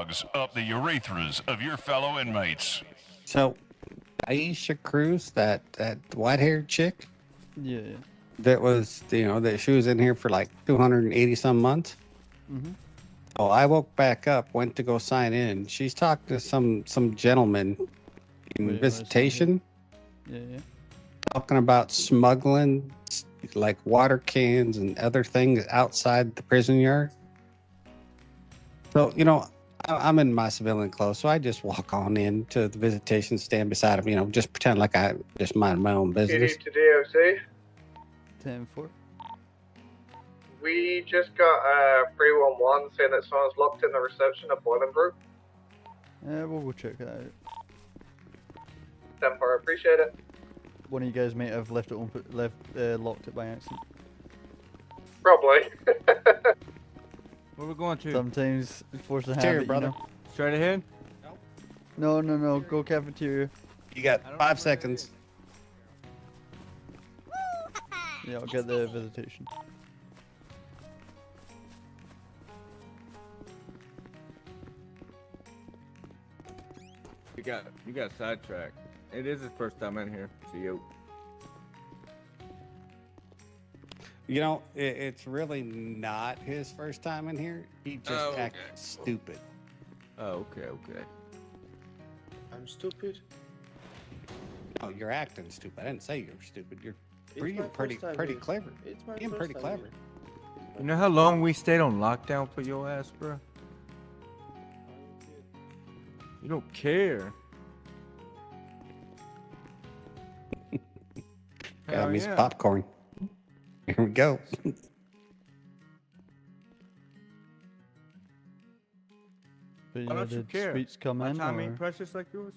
clogs up the urethras of your fellow inmates. So, Aisha Cruz, that white-haired chick, Yeah. that was, that she was in here for like 280 some months. Mm-hmm. Oh, I woke back up, went to go sign in. She's talking to some gentleman in Wait, visitation, Yeah. talking about smuggling like water cans and other things outside the prison yard. So, I'm in my civilian clothes, so I just walk on in to the visitation, stand beside him, just pretend like I just mind my own business. PD to DOC. 10-4. We just got 311 saying that someone's locked in the reception at Bolingbrook. We'll go check that out. 10-4, appreciate it. One of you guys might have left it locked it by accident. Probably. Where we going to? Sometimes force a Cafeteria, habit, brother. you know? Straight ahead? No. Go cafeteria. You got 5 seconds. Yeah, I'll get the visitation. You got sidetracked. It is his first time in here, so yo. It's really not his first time in here. He just acts stupid. Oh, okay. I'm stupid. Oh, you're acting stupid. I didn't say you're stupid. You're It's being my pretty first time pretty here. clever. It's my Being first pretty time clever. here. You know how long we stayed on lockdown for your ass, bro? You don't care. Got Hell me some yeah. popcorn. Here we go. But Why don't you did care? Sweets come My in, time or... ain't precious like yours.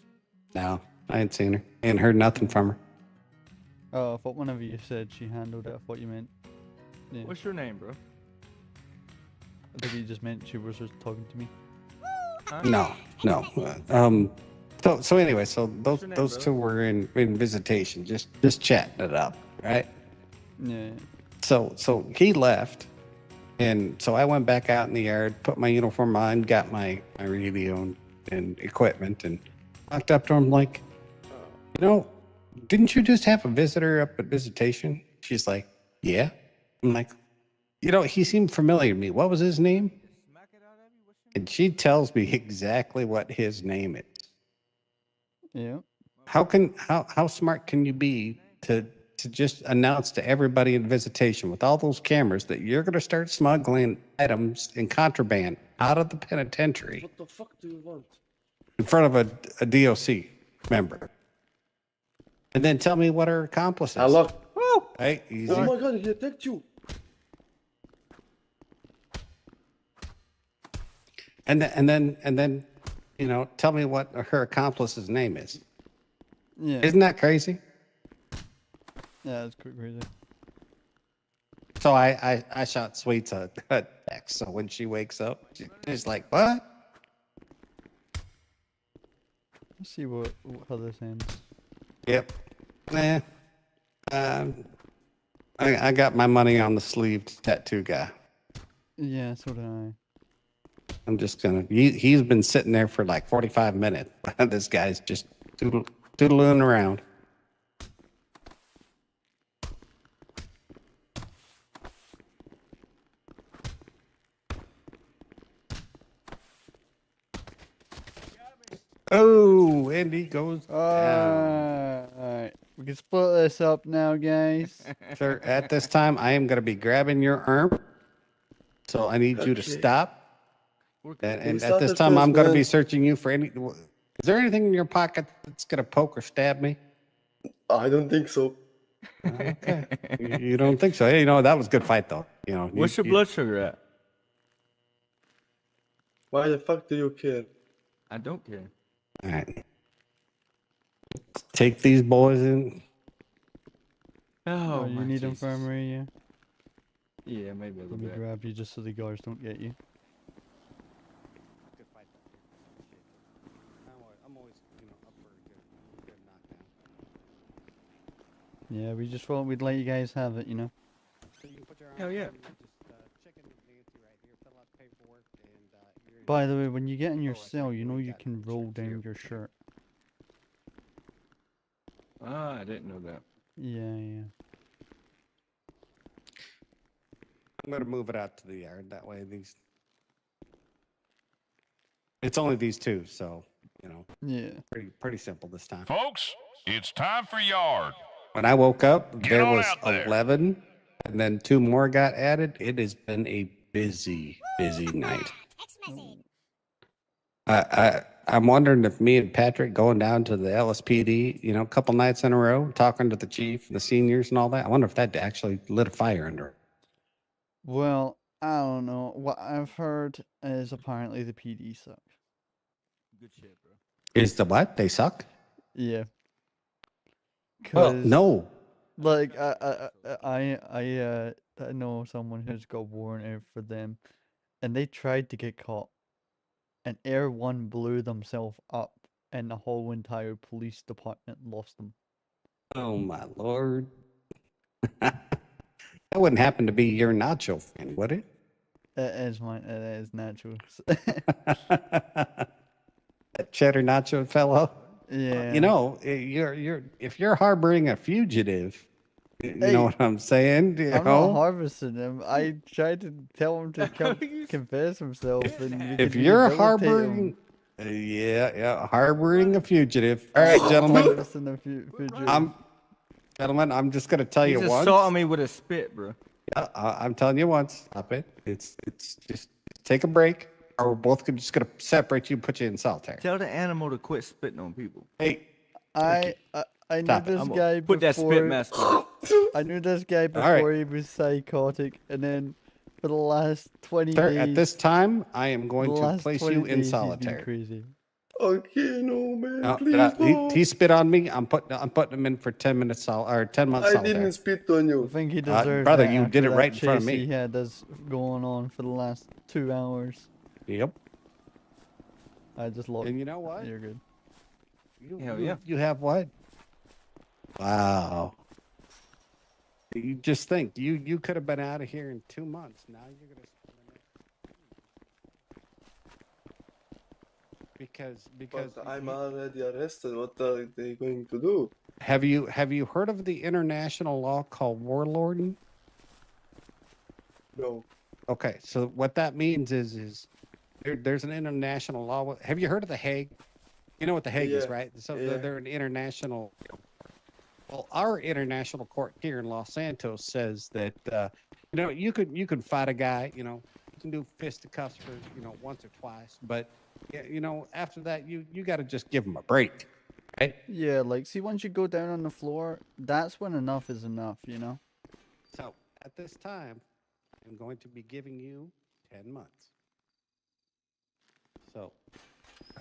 No, I ain't seen her. Ain't heard nothing from her. Oh, I thought whenever you said she handled it, I thought you meant... Yeah. What's your name, bro? I think you just meant she was just talking to me. Huh? No. So anyway, so What's your name, those brother? two were in visitation, just chatting it up, right? Yeah. So he left, and so I went back out in the yard, put my uniform on, got my radio and equipment, and walked up to him like, didn't you just have a visitor up at visitation? She's like, yeah. I'm like, he seemed familiar to me. What was his name? And she tells me exactly what his name is. Yeah. How smart can you be to just announce to everybody in visitation with all those cameras that you're going to start smuggling items and contraband out of the penitentiary What the fuck do you want? in front of a DOC member? And then tell me what her accomplice is. Hello. Woo! Hey, easy. Oh my god, he attacked you. And then, tell me what her accomplice's name is. Yeah. Isn't that crazy? Yeah, it's quite crazy. So I shot Sweets a text. So when she wakes up, she's like, what? Let's see how this ends. Yep. I got my money on the sleeved tattoo guy. Yeah, so did I. I'm just gonna. He's been sitting there for like 45 minutes. This guy's just doodling around. Oh, Andy goes down. Alright. We can split this up now, guys. Sir, at this time, I am going to be grabbing your arm. So I need you to Okay. stop. And at this started time, I'm first, going to be man. searching you for any. Is there anything in your pocket that's going to poke or stab me? I don't think so. Okay. You don't think so? Hey, that was a good fight, though. What's your blood sugar at? Why the fuck do you care? I don't care. All right. Take these boys in. Oh, You my need Jesus. infirmary, yeah? Yeah, maybe a little Let me bit. grab you just so the guards don't get you. Good fight, I'm always, up for a good knockdown. Yeah, we just thought we'd let you guys have it, So you can put your arm Hell yeah. around me, just check in with Nancy right here, fill out the paperwork, and you're By the way, when you get in your cell, you know you can roll down your shirt. Ah, I didn't know that. Yeah, yeah. I'm gonna move it out to the yard. That way, it's only these two, so Yeah. pretty simple this time. Folks, it's time for yard. When I woke up, Get there on was out there. 11, and then 2 more got added. It has been a busy night. I'm wondering if me and Patrick going down to the LSPD, a couple nights in a row, talking to the chief, the seniors, and all that. I wonder if that actually lit a fire under it. Well, I don't know. What I've heard is apparently the PD suck. Good shit, bro. Is the what? They suck? Yeah. Well, 'Cause, no. like, I know someone who's got warrant out for them, and they tried to get caught, and Air One blew themselves up, and the whole entire police department lost them. Oh my lord. That wouldn't happen to be your nacho fan, would it? It is natural. That cheddar nacho fellow. Yeah. If you're harboring a fugitive, you know what I'm saying? I'm not harvesting him. I tried to tell him to confess himself, and we If could you're rehabilitate harboring, him. harboring a fugitive. All right, gentlemen. Harvesting a fugitive. I'm just gonna tell He's you once. assaulting me with a spit, bro. Yeah, I'm telling you once. Stop it. It's just take a break, or we're both just gonna separate you and put you in solitary. Tell the animal to quit spitting on people. Hey, I knew Stop it. this I'm gonna guy put that spit before. mask on. I knew this guy right. before he was psychotic, and then for the last 20 sir, days. at this time, I am the going to last place 20 you in days he's been solitary. crazy. Okay, no man, No, please no. he spit on me. I'm putting him in for 10 minutes or 10 months I solitary. didn't spit on I you. think he deserves brother, it you after did it that right in front of chase me. he had that's going on for the last 2 hours. Yep. I just looked. And you know what? You're good. Hell yeah. You have what? Wow. You just think you could have been out of here in 2 months. Now you're gonna spend the next because But I'm already arrested. What are they going to do? have you heard of the international law called warlording? No. Okay, so what that means is there's an international law. Have you heard of the Hague? You know what the Hague is, Yeah, right? So yeah. they're an international. Well, our international court here in Los Santos says that you can fight a guy, you can do fisticuffs for once or twice, but after that you got to just give him a break, right? Yeah, like, see, once you go down on the floor, that's when enough is enough, So at this time, I'm going to be giving you 10 months. So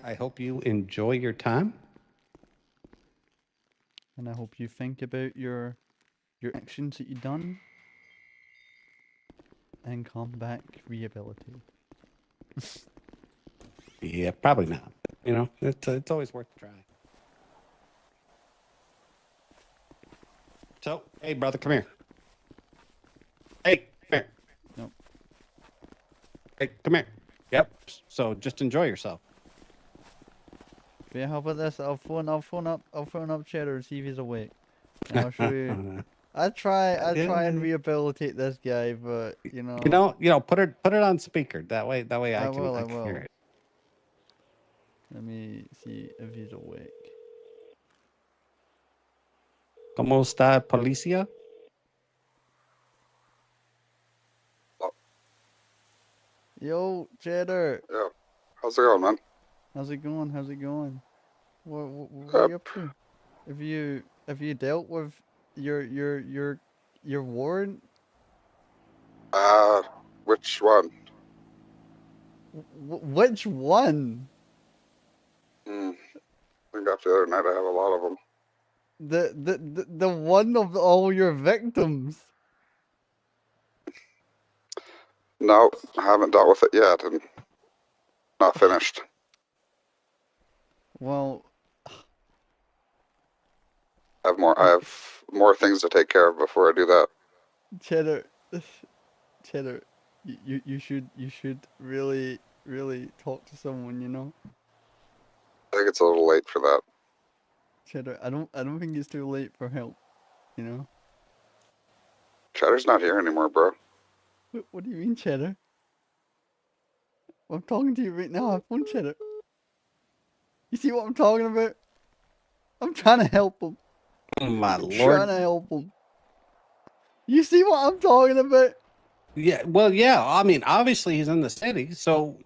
I hope you enjoy your time. And I hope you think about your actions that you've done and come back rehabilitated. Yeah, probably not. It's always worth a try. So, hey, brother, come here. Hey, come here. Nope. Hey, come here. Yep. So just enjoy yourself. Yeah, how about this? I'll phone up Cheddar and see if he's awake. And I'll show you. I try and rehabilitate this guy, but put it on speaker. That way I can will. hear it. Let me see if he's awake. ¿Cómo está policía? Yo, Cheddar. Yeah. How's it going, man? How's it going? What are you up to? Have you dealt with your warrant? Which one? Which one? I think after the other night I have a lot of them. The one of all your victims. No, I haven't dealt with it yet, and not finished. Well, I have more things to take care of before I do that. Cheddar, you should really really talk to someone, you know? I think it's a little late for that. Cheddar, I don't think it's too late for help, you know? Cheddar's not here anymore, bro. What do you mean, Cheddar? I'm talking to you right now. Have fun, Cheddar. You see what I'm talking about? I'm trying to help him. Oh, my I'm lord. trying to help him. You see what I'm talking about? Yeah, well, yeah. I mean, obviously he's in the city, so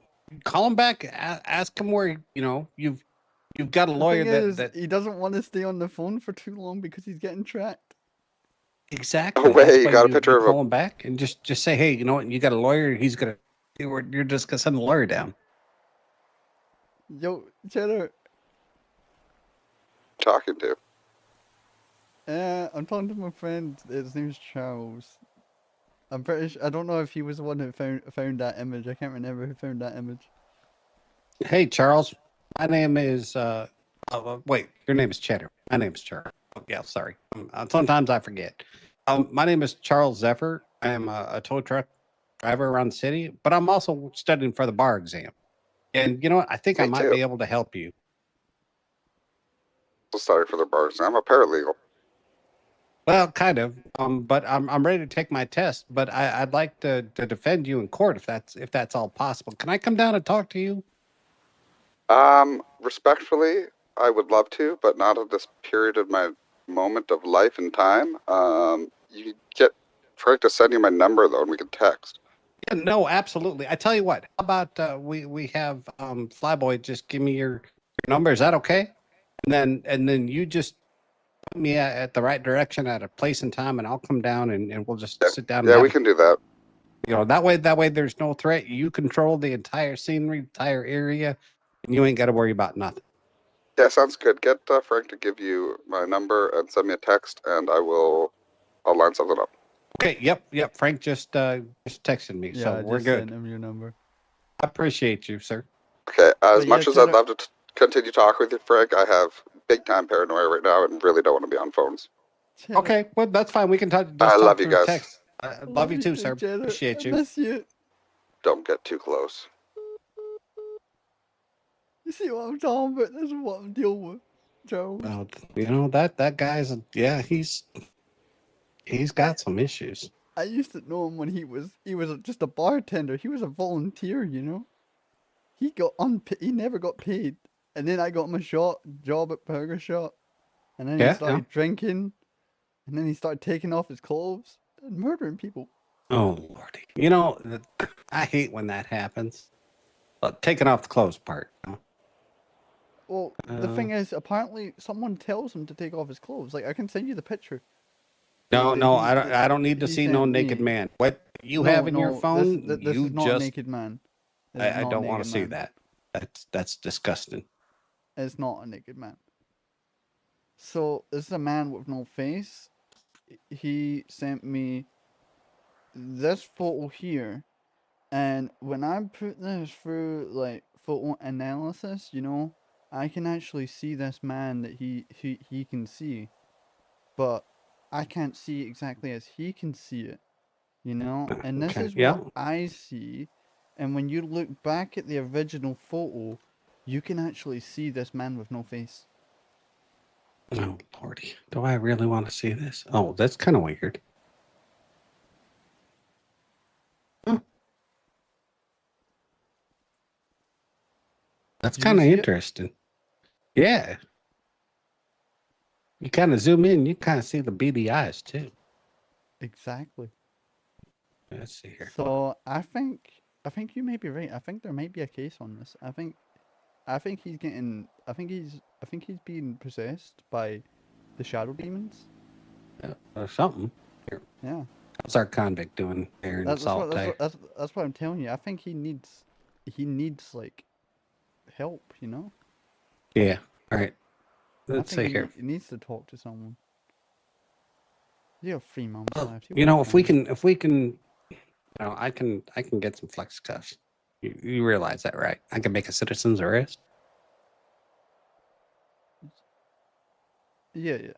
call him back. Ask him where you've got a The lawyer thing is, that he doesn't want to stay on the phone for too long because he's getting tracked. exactly. Oh, wait, That's you why got a you picture of call him back and just say, hey, you know what? You got a lawyer. He's gonna. You're just gonna send the lawyer down. Yo, Cheddar. talking to. I'm talking to my friend. His name's Charles. I'm pretty sure. I don't know if he was the one who found that image. I can't remember who found that image. Hey, Charles. My name is. Wait, your name is Cheddar. My name is Charles. Oh, yeah, sorry. Sometimes I forget. My name is Charles Zephyr. I am a tow truck driver around the city, but I'm also studying for the bar exam. And you know what? I think I Me might too. be able to help you. So sorry for the bars. I'm a paralegal. Well, kind of. But I'm ready to take my test. But I'd like to defend you in court if that's all possible. Can I come down and talk to you? Respectfully, I would love to, but not at this period of my moment of life and time. You get Frank to send you my number though, and we can text. Yeah, no, absolutely. I tell you what. How about we have Flyboy just give me your number? Is that okay? And then you just put me at the right direction at a place and time, and I'll come down and we'll just Yeah, sit down and yeah, have we can do that. that way there's no threat. You control the entire scenery, entire area, and you ain't got to worry about nothing. Yeah, sounds good. Get Frank to give you my number and send me a text, and I'll line something up. Okay, yep. Frank just texted me, Yeah, so I we're just good. sent him your number. I appreciate you, sir. Okay, as But yeah, much as I'd Cheddar- love to continue talking with you, Frank, I have big time paranoia right now and really don't want to be on phones. Cheddar, Okay, well that's fine. We can I just love talk you through guys. text. I love you too, sir. Cheddar. Appreciate I you. miss you. Don't get too close. You see what I'm talking about? This is what I'm dealing with, Charles. Well, that guy's he's got some issues. I used to know him when he was just a bartender. He was a volunteer, you know. He never got paid, and then I got him a job at Burger Shop, and then he Yeah, started drinking, and then he started taking off his clothes and murdering people. Oh lordy, I hate when that happens. Taking off the clothes part. Well, the thing is, apparently someone tells him to take off his clothes. Like I can send you the picture. No, that he- I don't. that I don't need to he see no sent naked me. man. What you No, have in your no, phone, this you is not a just. naked man. This is I not a don't want to naked see man. that. That's disgusting. It's not a naked man. So this is a man with no face. He sent me this photo here, and when I put this through like photo analysis, you know, I can actually see this man that he can see, but I can't see exactly as he can see it, you know. And this Okay. is Yeah. what I see, and when you look back at the original photo, you can actually see this man with no face. Oh lordy, do I really want to see this? Oh, that's kind of weird. Huh. That's Do you kind of see it? interesting. Yeah. You kind of zoom in, you kind of see the beady eyes too. Exactly. Let's see here. So I think you may be right. I think there might be a case on this. I think he's getting. I think he's being possessed by the shadow demons. Or something. Here. Yeah. What's our convict doing there in That's what Saltaire? that's what I'm telling you. I think he needs like help. You know. Yeah. All right. I Let's think see here. he needs to talk to someone. You have 3 months Well, left. if we can, I can get some flex cuffs. You realize that, right? I can make a citizen's arrest. Yeah.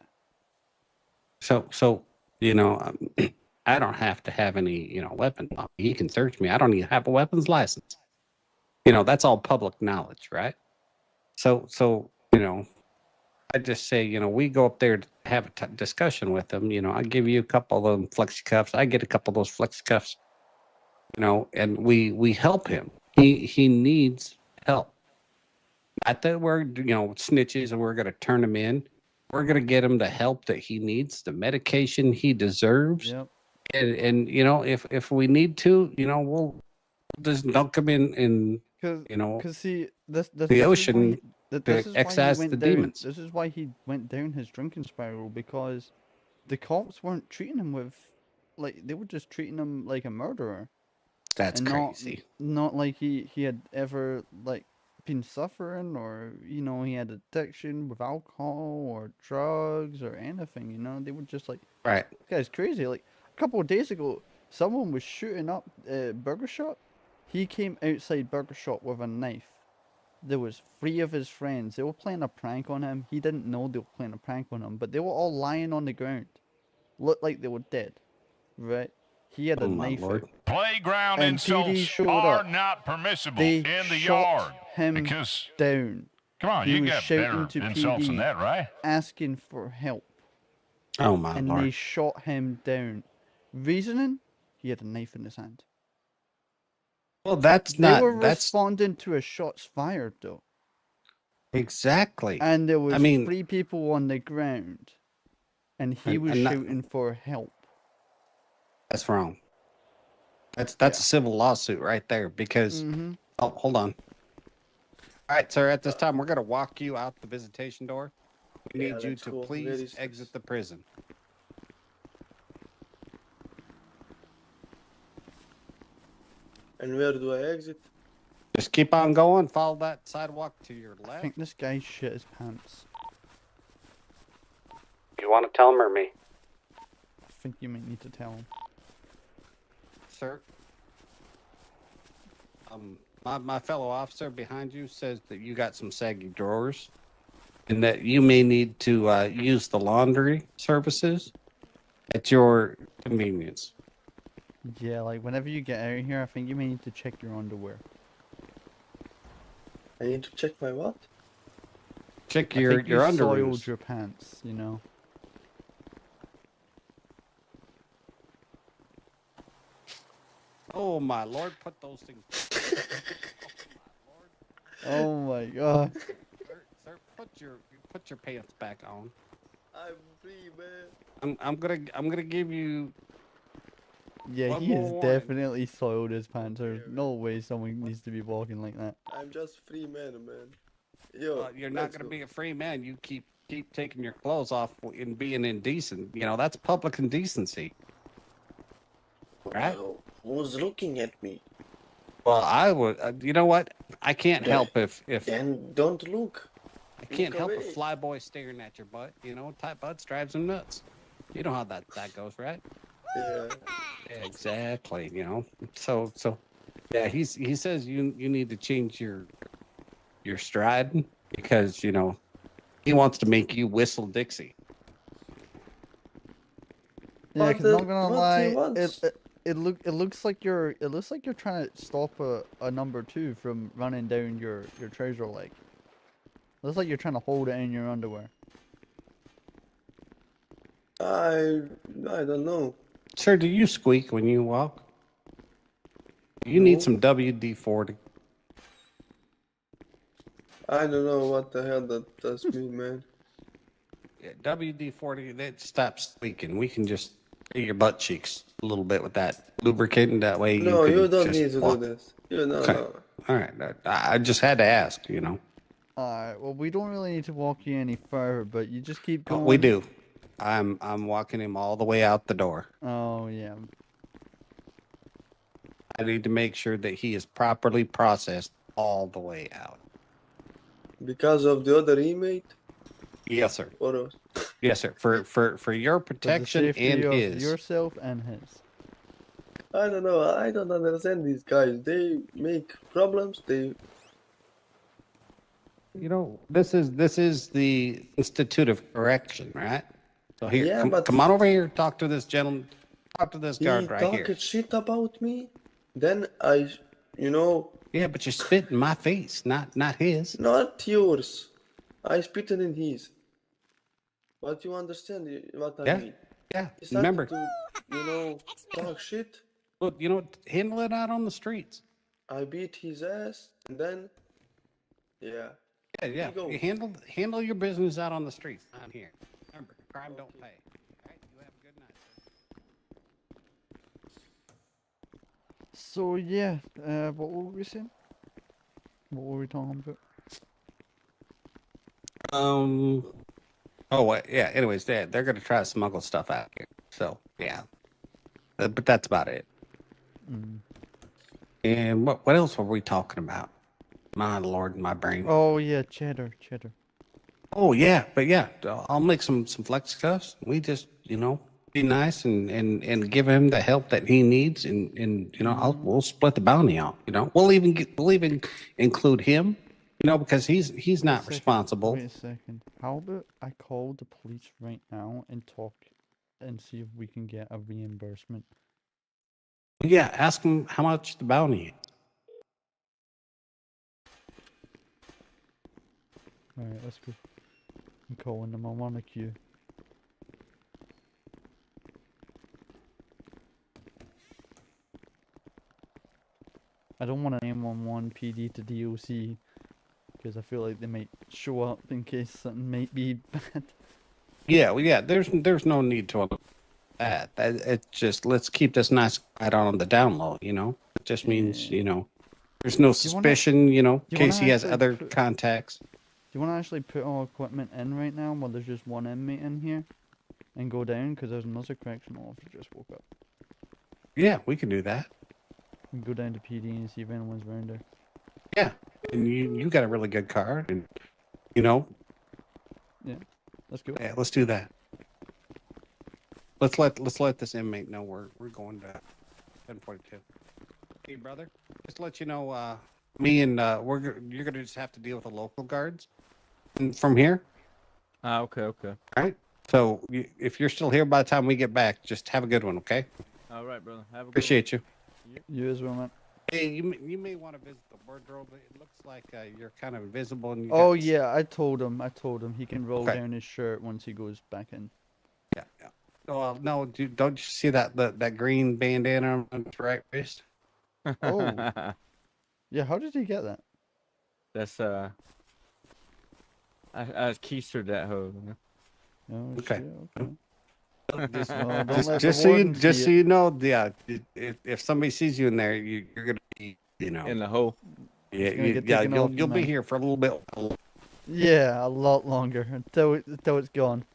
So I don't have to have any weapon on me. He can search me. I don't even have a weapons license. that's all public knowledge, right? So I just say, we go up there to have a discussion with them. I give you a couple of them flexi cuffs. I get a couple of those flexi cuffs, and we help him. He needs help. Not that we're, snitches and we're going to turn him in. We're going to get him the help that he needs, the medication he deserves. Yep. And if we need to, we'll just dunk him in, Because see, this the is why ocean this to is why he excise the went down. demons. This is why he went down his drinking spiral, because the cops weren't treating him they were just treating him like a murderer. That's and crazy. Not like he had ever been suffering, or he had addiction with alcohol or drugs or anything. They were just like, Right. this guy's crazy. Like a couple of days ago, someone was shooting up Burger Shop. He came outside Burger Shop with a knife. There was 3 of his friends. They were playing a prank on him. He didn't know they were playing a prank on him, but they were all lying on the ground, looked like they were dead. Right? He had a Oh, my knife Lord. out. Playground And PD insults showed are up. not permissible They in the shot yard. him Because, down, come on, He you was got shouting better to insults than PD. that, right? asking for help, Oh, my and Lord. they shot him down. Reasoning? He had a knife in his hand. Well, that's They were that's responding to a shots fired, though. exactly. And there was I mean, 3 people on the ground, and he was and not- shouting for help. that's wrong. That's a civil lawsuit right there because, Mm-hmm. oh, hold on. All right, sir, at this time, we're going to walk you out the visitation door. We Yeah, need you let's to go. Where please is exit this? the prison. And where do I exit? Just keep on going. Follow that sidewalk to your I left. think this guy shit his pants. You want to tell him or me? I think you might need to tell him. Sir? My fellow officer behind you says that you got some saggy drawers and that you may need to use the laundry services at your convenience. Yeah, whenever you get out of here, I think you may need to check your underwear. I need to check my what? Check I your think you soiled underoos. your pants, Oh my Lord, put those things. Oh my god. Sir, put your pants back on. I'm free, man. I'm gonna give you. Yeah, One he more has warning. definitely soiled his pants. There's no way someone needs to be walking like that. I'm just free man. Yo, You're not let's gonna go. be a free man. You keep taking your clothes off and being indecent. That's public indecency. Right? Oh, who's looking at me? Well, I would. You know what? I can't help if Then don't look. I can't look help away. a fly boy staring at your butt. Tight butts drives him nuts. You know how that goes, right? Yeah. Exactly. So yeah. He says you need to change your stride because he wants to make you whistle Dixie. Yeah, But because not gonna what he lie, wants. it looks like you're trying to stop a number 2 from running down your trouser leg. Looks like you're trying to hold it in your underwear. I don't know. Sir, do you squeak when you walk? You need No. some WD-40. I don't know what the hell that does mean, man. Yeah, WD-40, that stops squeaking. We can just spray your butt cheeks a little bit with that lubricant. That way No, you you can don't just need to walk. do this. No. Okay. All right. I just had to ask, Alright, well, we don't really need to walk you any further, but you just keep going. We do. I'm walking him all the way out the door. Oh, yeah. I need to make sure that he is properly processed all the way out. Because of the other inmate? Yes, sir. Or else? Yes, sir. For your For the protection safety and of his. yourself and his. I don't know. I don't understand these guys. They make problems. They This is the Institute of Correction, right? So here, Yeah, come, but- come on over here. Talk to this gentleman. Talk to this he guard right talk here. shit about me. Then I Yeah, but you spit in my face, not his. Not yours. I spit in his. But you understand what I Yeah. mean. Yeah. He started Remember, to, talk shit. look, handle it out on the streets. I beat his ass, and then, yeah. Yeah, yeah. He goes. You handle your business out on the streets, not here. Remember, crime don't pay. All right, you have a good night, sir. So yeah, what were we saying? What were we talking about? Oh, yeah. Anyways, they're gonna try to smuggle stuff out here. So yeah, but that's about it. Mm. And what else were we talking about? My lord, my brain. Oh yeah, cheddar. Oh yeah, but yeah, I'll make some flex cuffs. We just be nice and give him the help that he needs, and we'll split the bounty out. We'll even include him. Because he's not responsible. Wait a second. How about I call the police right now and talk and see if we can get a reimbursement? Yeah, ask him how much the bounty is. Alright, let's go. I'm calling them. I'm on a queue. I don't want to 911 PD to DOC because I feel like they might show up in case something might be bad. Yeah, well, yeah. There's no need to that. It just let's keep this nice right on the down low. It just means there's no suspicion. In case he has other contacts. Do you want to actually put all equipment in right now while there's just one inmate in here, and go down because there's another correctional officer just woke up. Yeah, we can do that. We can go down to PD and see if anyone's around there. Yeah, and you got a really good car, and Yeah, let's go. Yeah, let's do that. Let's let this inmate know we're going to 1042. Hey, brother, just to let you know, me and you're gonna just have to deal with the local guards from here. Okay. All right. So if you're still here by the time we get back, just have a good one, okay? All right, brother. Have a good Appreciate you. You as well, man. Hey, you may want to visit the wardrobe. It looks like you're kind of invisible. And Oh yeah, I told him he can roll Okay. down his shirt once he goes back in. Yeah. Oh no, don't you see that green bandana on his right wrist? Oh. Yeah, how did he get that? That's I keistered that hoe. Oh, Okay. shit, okay. Just, Well, don't let the just so warden see you it. know, yeah. If somebody sees you in there, you're gonna be, In the hole. yeah, gonna get yeah. taken off, You'll be man. here for a little bit. Yeah, a lot longer until it's gone.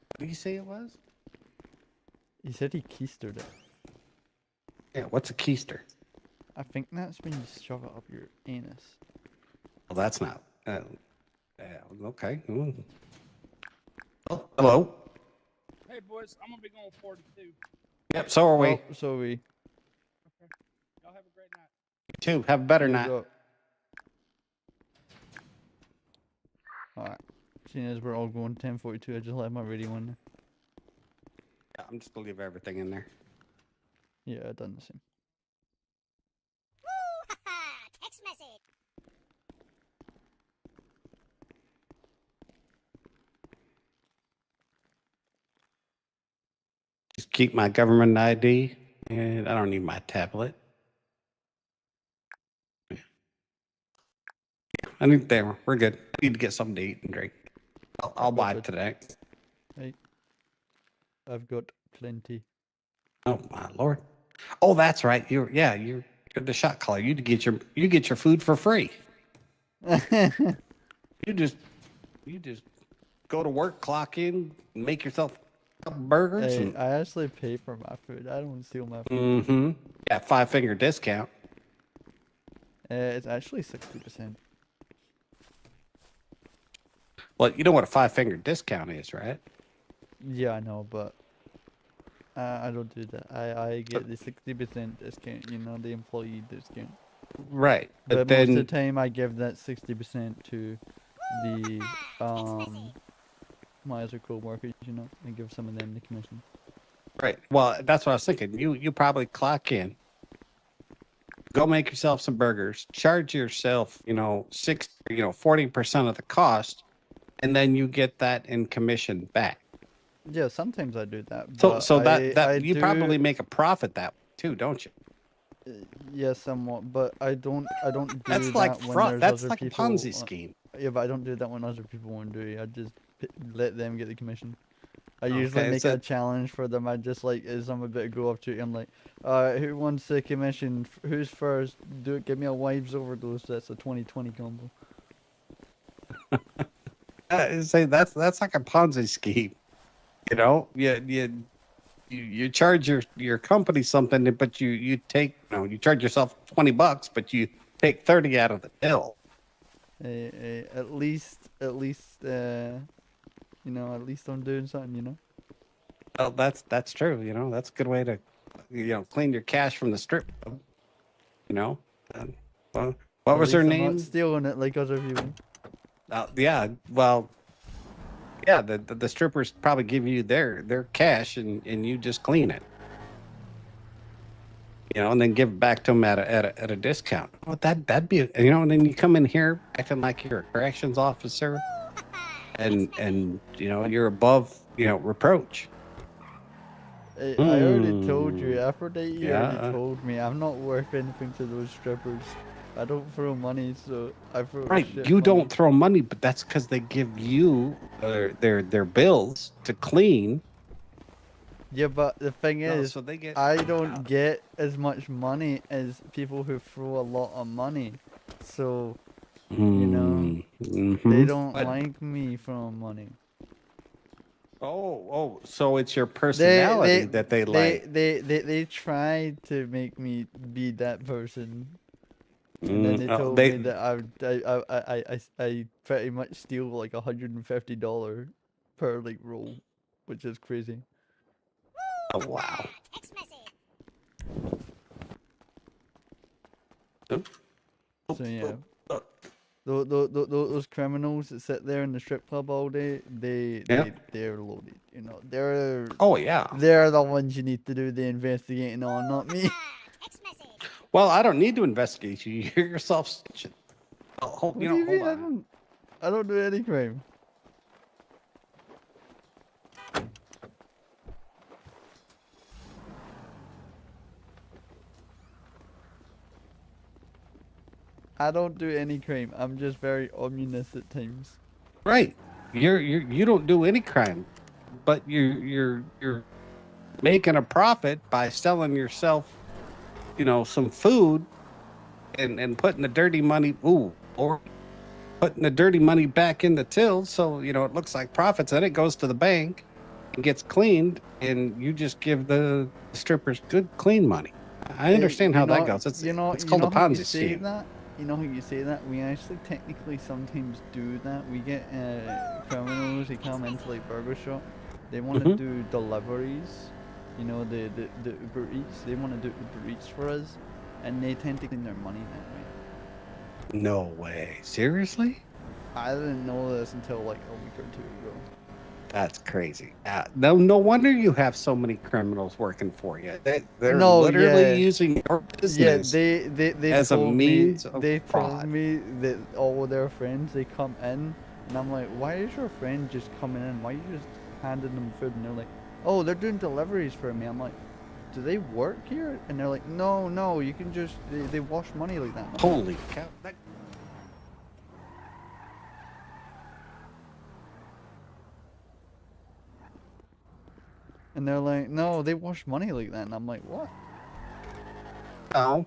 What did you say it was? He said he keistered it. Yeah. What's a keister? I think that's when you shove it up your anus. Well, that's not. Okay. Oh, hello. Hey boys, I'm gonna be going 42. Yep. So are we. Oh, so we. Okay. Y'all have a great night. You too. Have a better You night. go. Alright. Seeing as we're all going 1042, I just left my radio in there. Yeah, I'm just gonna leave everything in there. Yeah, I done the same. Text message. Just keep my government ID, and I don't need my tablet. Yeah, I need there. We're good. I need to get something to eat and drink. I'll buy it today. Hey. I've got plenty. Oh my lord! Oh, that's right. You're the shot caller. You get your food for free. You just go to work, clock in, make yourself a couple burgers. Hey, I actually pay for my food. I don't steal my food. Mm-hmm. Yeah, 5-finger discount. It's actually 60%. Well, you know what a 5-finger discount is, right? Yeah, I know, but I don't do that. I get the 60% discount, the employee discount. Right. But then, most of the time, I give that 60% to the my other co-workers, you know, and give some of them the commission. Right. Well, that's what I was thinking. You probably clock in, go make yourself some burgers, charge yourself, 40% of the cost, and then you get that in commission back. Yeah, sometimes I do that, So but so that I you do, probably make a profit that way too, don't you? yeah, somewhat, but I don't do That's like that when fraud. there's That's other like a people. Ponzi scheme. Yeah, but I don't do that when other people want to do it. I just let them get the commission. I usually Okay, make so- a challenge for them. I just like, as I'm a bit go up to it, I'm like, who wants the commission? Who's first? Do it. Give me a wives overdose. That's a 20/20 combo. Say that's like a Ponzi scheme. You charge your company something, but you take you charge yourself $20, but you take 30 out of the bill. At least, at least I'm doing something. Well, that's true. That's a good way to clean your cash from the strip club. And, well, what At was her least I'm not name? stealing it like other people. Yeah. Well, yeah. The strippers probably give you their cash, and you just clean it. And then give it back to them at a discount. Well, that'd be and then you come in here acting like you're a corrections officer, and you're above reproach. I already told you. Mm, Aphrodite you yeah. already told me. I'm not worth anything to those strippers. I don't throw money, so I throw Right, shit you money. don't throw money, but that's because they give you their bills to clean. Yeah, but the thing No, is, so they get. I don't get as much money as people who throw a lot of money. So, they Mhm. don't But- like me throwing money. Oh, so it's your personality that they like. They tried to make me be that person. And then they told me that I pretty much steal like $150 per like roll, which is crazy. Oh, wow. Text message. So yeah, those criminals that sit there in the strip club all day, they're loaded. They're Oh, yeah. they're the ones you need to do the investigating on, not me. Text message. Well, I don't need to investigate you. You're yourself snitching. What do you mean? I don't do any crime. I don't do any crime. I'm just very ominous at times. Right. You don't do any crime, but you're making a profit by selling yourself, some food, and putting the dirty money. Or putting the dirty money back in the till, so it looks like profits, and it goes to the bank and gets cleaned, and you just give the strippers good clean money. I understand how that goes. It's called a Ponzi scheme. You know how you say that? We actually technically sometimes do that. We get criminals, they come into like burger shop. They want to do deliveries. The Uber Eats. They want to do Uber Eats for us, and they tend to clean their money that way. No way. Seriously? I didn't know this until like a week or two ago. That's crazy. No wonder you have so many criminals working for you. They're No, literally yeah. using your business. Yeah, they as a told means me, of they fraud. told me that all their friends, they come in, and I'm like, why is your friend just coming in? Why are you just handing them food? And they're like, oh, they're doing deliveries for me. I'm like, do they work here? And they're like, no, you can just, they wash money like that. Holy cow. And they're like, no, they wash money like that. And I'm like, what? Oh,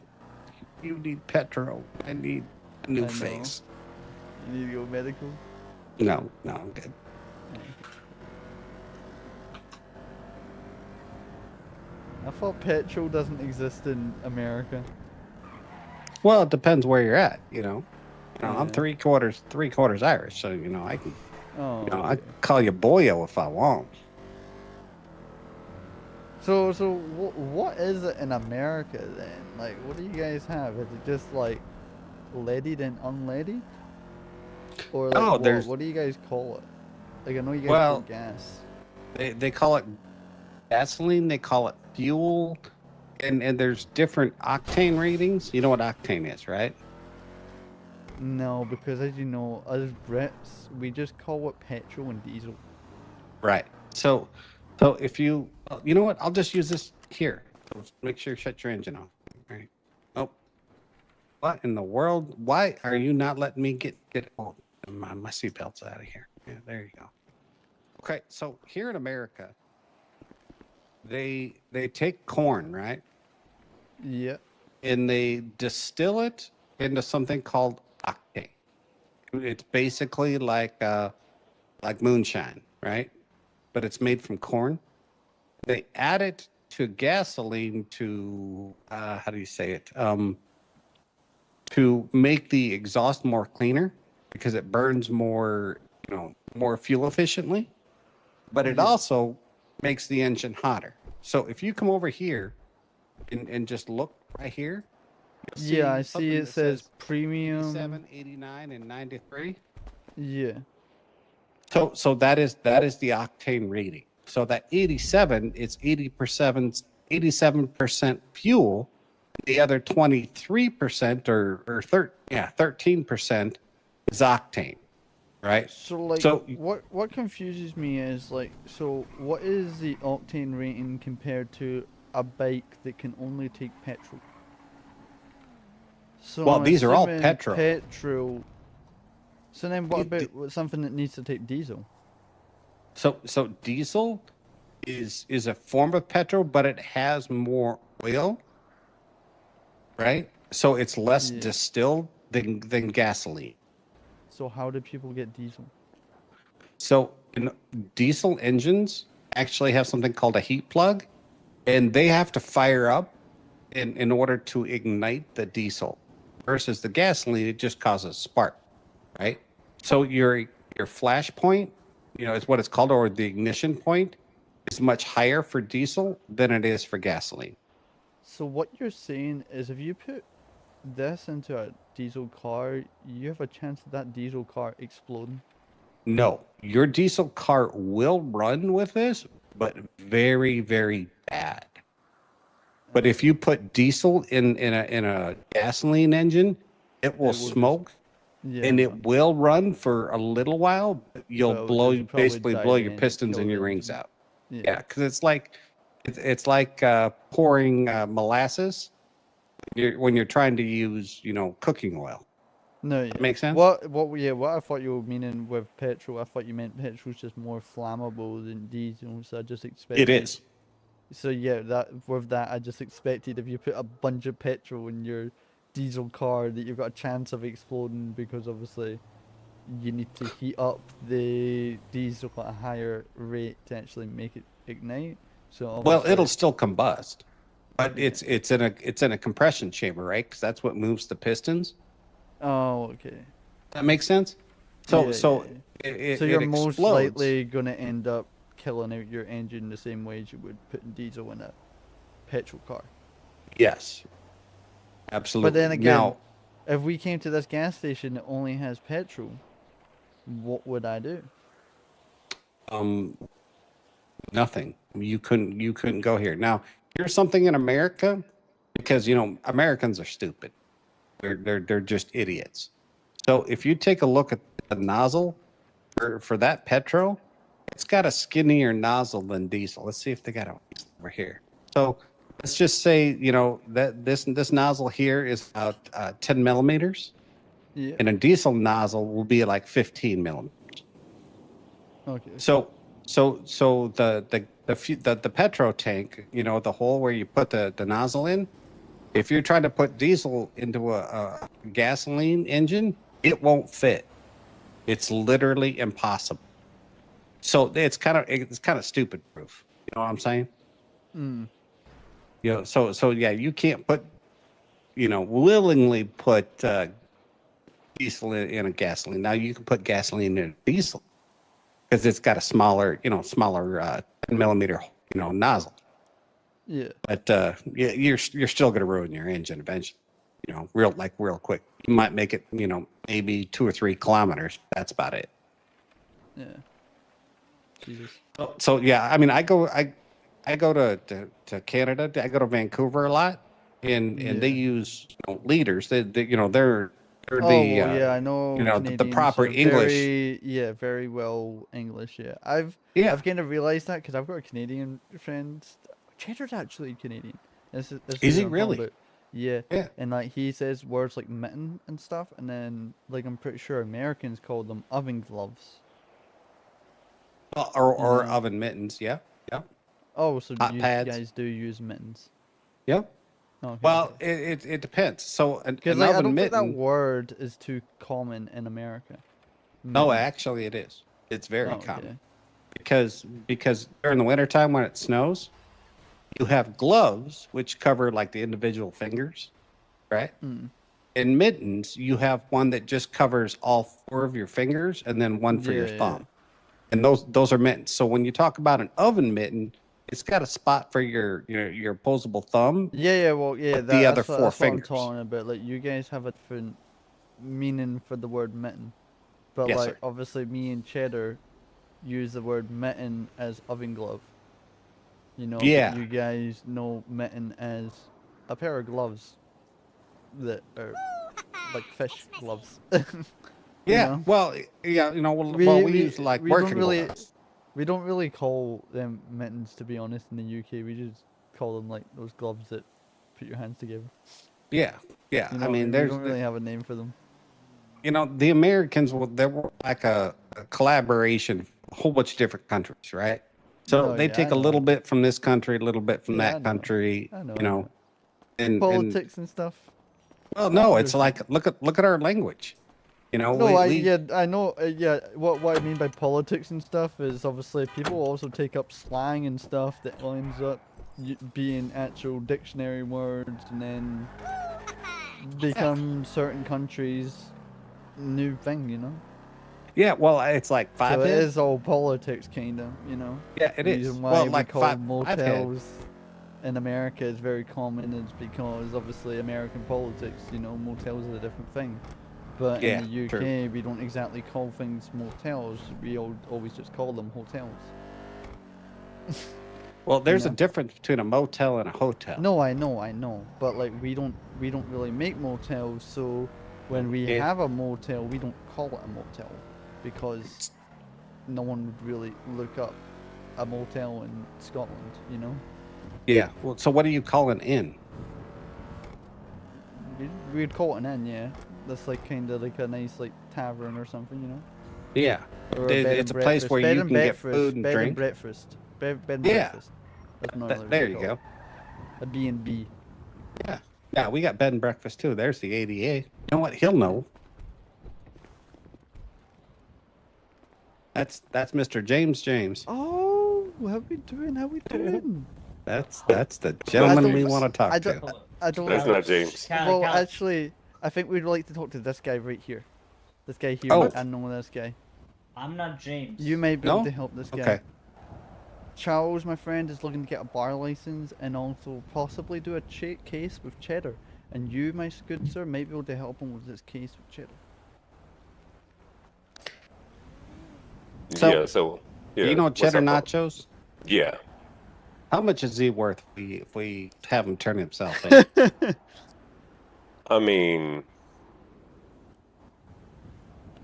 you need petrol. I need a new I know. face. You need to go medical? No, I'm good. I thought petrol doesn't exist in America. Well, it depends where you're at. I'm Yeah. three quarters Irish, so I can. Oh. I okay. can call you boyo if I want. So what is it in America then? Like, what do you guys have? Is it just like leaded and unleaded? Or like, Oh, there's- what do you guys call it? Like I know you guys Well- call gas. They call it gasoline. They call it fuel, and there's different octane ratings. You know what octane is, right? No, because as you know, us Brits, we just call it petrol and diesel. Right. So if you you know what, I'll just use this here. So make sure you shut your engine off. All right. Oh, what in the world? Why are you not letting me get oh, my seatbelt's out of here? Yeah, there you go. Okay, so here in America, they take corn, right, Yeah. and they distill it into something called octane. It's basically like moonshine, right? But it's made from corn. They add it to gasoline to how do you say it? To make the exhaust more cleaner because it burns more, more fuel efficiently. But it also makes the engine hotter. So if you come over here and just look right here, you'll Yeah, I see something it that says premium. 87, 89, and 93. Yeah. So that is the octane rating. So that 87, it's 87% fuel. The other 23% or 13% is octane, right? So like, So- what confuses me is like, so what is the octane rating compared to a bike that can only take petrol? So Well, I'm these are all assuming petrol. Petrol. So then, what You d- about something that needs to take diesel? So diesel is a form of petrol, but it has more oil, right? So it's less Yeah. distilled than gasoline. So how do people get diesel? So diesel engines actually have something called a heat plug, and they have to fire up in order to ignite the diesel. Versus the gasoline, it just causes spark, right? So your flash point, is what it's called, or the ignition point, is much higher for diesel than it is for gasoline. So what you're saying is, if you put this into a diesel car, you have a chance of that diesel car exploding. No, your diesel car will run with this, but very, very bad. But if you put diesel in a gasoline engine, it will will just- smoke Yeah. and it will run for a little while. But you'll But it will just probably basically die blow the your engine, pistons kill and the your rings engine. out. Yeah, because it's like pouring molasses when you're trying to use cooking oil. No, yeah. Make sense? What I thought you were meaning with petrol, I thought you meant petrol's just more flammable than diesel, so I just expected. It is. So yeah, that I just expected if you put a bunch of petrol in your diesel car that you've got a chance of exploding, because obviously you need to heat up the diesel at a higher rate to actually make it ignite. So Well, obviously, it'll still combust, but Yeah. it's in a compression chamber, right? Because that's what moves the pistons. Oh, okay. That makes sense. So Yeah, so yeah, It, So you're it most explodes. likely gonna end up killing out your engine the same way as you would putting diesel in a petrol car. Yes, absolutely. But then again, now, if we came to this gas station that only has petrol, what would I do? nothing. You couldn't go here. Now, here's something in America, because Americans are stupid. They're just idiots. So if you take a look at the nozzle for that petrol, it's got a skinnier nozzle than diesel. Let's see if they got it over here. So let's just say that this nozzle here is about 10 millimeters, Yeah. and a diesel nozzle will be like 15 millimeters. Okay. So the petro tank, the hole where you put the nozzle in, if you're trying to put diesel into a gasoline engine, it won't fit. It's literally impossible. So it's kind of stupid proof. You know what I'm saying? Mm. So yeah, you can't willingly put diesel in a gasoline. Now you can put gasoline in a diesel because it's got a smaller 10 millimeter nozzle. Yeah. But you're still going to ruin your engine eventually. Real quick. You might make it maybe 2 or 3 kilometers. That's about it. Yeah. Jesus. So yeah, I mean, I go to Canada. I go to Vancouver a lot, and they Yeah. use leaders. They're the Oh well, yeah, I know the Canadians proper are English. very well English. Yeah, I've kind of realized that because I've got a Canadian friend. Cheddar's actually Canadian. This Is who he I'm talking really? about. Yeah, Yeah. and like he says words like mitten and stuff, and then like I'm pretty sure Americans call them oven gloves. Or know. oven mittens. Yeah. Yeah. Oh, so Hot you pads. guys do use mittens? Yep. Okay. Well, it depends. So Because an like I oven don't think that mitten. word is too common in America. No, Mitten. actually, it is. It's very Oh, common okay. because during the wintertime when it snows, you have gloves which cover like the individual fingers, right? Mm. In mittens, you have one that just covers all 4 of your fingers and then one for your Yeah, thumb. And those are mittens. So when you talk about an oven mitten, it's got a spot for your opposable thumb. Yeah, well, yeah, but the other 4 that's what I'm fingers. talking about. Like, you guys have a different meaning for the word mitten. But, Yes, like, sir. obviously me and Cheddar use the word mitten as oven glove. You know, Yeah. but you guys know mitten as a pair of gloves that are like fish gloves. Yeah. know? Well, yeah, we use like we working don't really gloves. we don't really call them mittens, to be honest, in the UK. We just call them like those gloves that put your hands together. Yeah. Yeah. You I know, mean, we there's don't really have a name for them. the Americans they were like a collaboration of a whole bunch of different countries, right? So No, they yeah, take I a know. little bit from this country, a little bit from Yeah, I that know. country, I know. you know. And Politics and stuff. well, no, I it's like look at our language. No, we I know. Yeah, what I mean by politics and stuff is obviously people also take up slang and stuff that ends up being actual dictionary words, and then become certain countries' new thing. You know. Yeah, well, it's like So it five-head. is all politics, kinda. You know. Yeah, it is. Reason why Well, we like call five-head. motels in America is very common is because obviously American politics. You know, motels is a different thing. But Yeah, in the UK, true. we don't exactly call things motels. We always just call them hotels. Well, there's a know? difference between a motel and a hotel. No, I know. But like we don't really make motels, so when we Yeah. have a motel, we don't call it a motel because no one would really look up a motel in Scotland, you know? Yeah. Well, so what do you call an inn? We'd call it an inn, yeah. That's like kind of like a nice like tavern or something, you know? Yeah. Or a bed It's a and place breakfast. where Bed you and can get breakfast. food and Bed drink. and breakfast. Bed and Yeah. breakfast. That's normally what There we you call go. it. A B&B. Yeah. Yeah, we got bed and breakfast too. There's the ADA. You know what? He'll know. That's Mr. James. Oh, how we doing? How we doing? That's the gentleman we want to talk I to. don't. That's not James. Well, actually, I think we'd like to talk to this guy right here. This guy here. Oh. I know this guy. I'm not James. You may be able No? to help this guy. Okay. Charles, my friend, is looking to get a bar license and also possibly do a case with Cheddar. And you, my good sir, may be able to help him with this case with Cheddar. So, yeah. you know what's cheddar up, Paul? nachos? Yeah. How much is he worth if we have him turn himself in? I mean,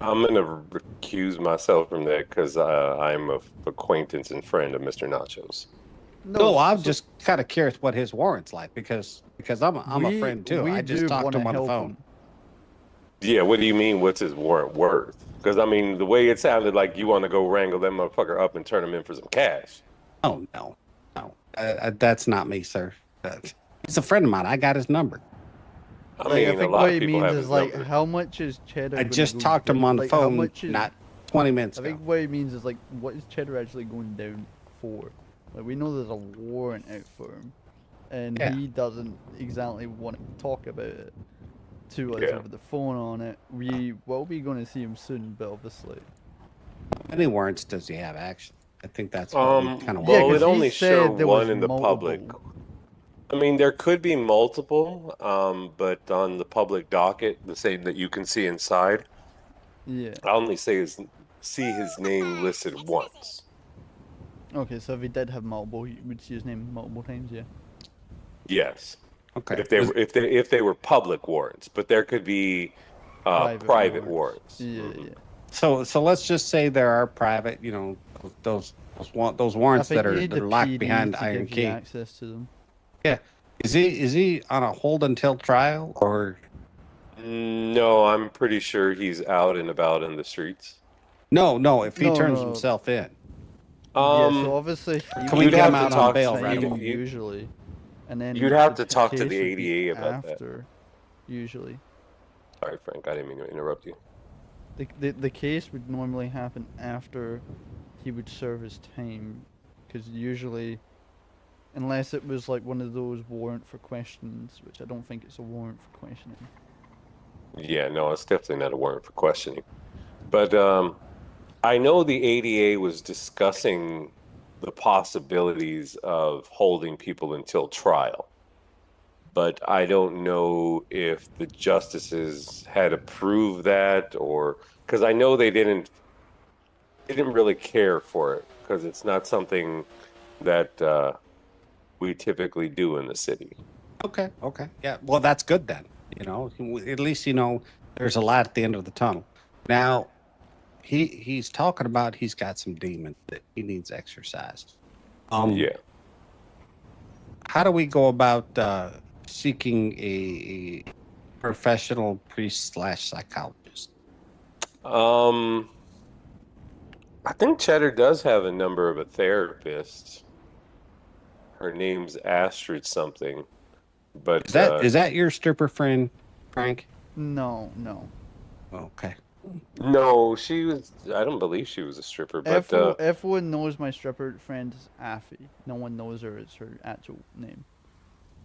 I'm gonna recuse myself from that because I'm a acquaintance and friend of Mr. Nachos. No, I'm just kind of curious what his warrant's like because I'm a friend too. I just talked to him on the phone. Yeah, what do you mean? What's his warrant worth? Because I mean, the way it sounded like you want to go wrangle that motherfucker up and turn him in for some cash. Oh no, that's not me, sir. He's a friend of mine. I got his number. I Like, mean, I think a lot what of he people means have is his like, number. how much is Cheddar? I gonna just go talked to him down- on the like, how phone much is- not 20 minutes I ago. think what he means is like, what is Cheddar actually going down for? Like, we know there's a warrant out for him, and Yeah. he doesn't exactly want to talk about it to us Yeah. over the phone on it. We will be going to see him soon, but obviously. How many warrants does he have, actually? I think that's what we kind of Yeah, Well, 'cause it he only said showed there was one in the public. multiple. I mean, there could be multiple, but on the public docket, the same that you can see inside, Yeah. I only see his name listed once. Okay, so if he did have multiple, you would see his name multiple times, yeah. Yes. Okay. If they were public warrants, but there could be private warrants. Yeah, Mhm. yeah. So let's just say there are private, those warrants I think that you are need that the are locked PD behind to iron give key. you access to them. Yeah. Is he on a hold until trial or No, I'm pretty sure he's out and about in the streets. no? If he No, turns no. himself in, Yeah, so obviously he can we would get him have out on to bail time right away? usually, and then You'd have the to talk to case the would be ADA about that. after, usually. Sorry, Frank, I didn't mean to interrupt you. The case would normally happen after he would serve his time, because usually, unless it was like one of those warrant for questions, which I don't think it's a warrant for questioning. Yeah, no, it's definitely not a warrant for questioning. But I know the ADA was discussing the possibilities of holding people until trial. But I don't know if the justices had approved that, or because I know they didn't really care for it, because it's not something that we typically do in the city. Okay. Yeah. Well, that's good then. At least there's a light at the end of the tunnel. Now, he's talking about he's got some demons that he needs exorcised. Yeah. How do we go about seeking a professional priest / psychologist? I think Cheddar does have a number of a therapist. Her name's Astrid something. But Is that your stripper friend, Frank? No. Okay. No, I don't believe she was a stripper, but Everyone knows my stripper friend is Affy. No one knows her as her actual name.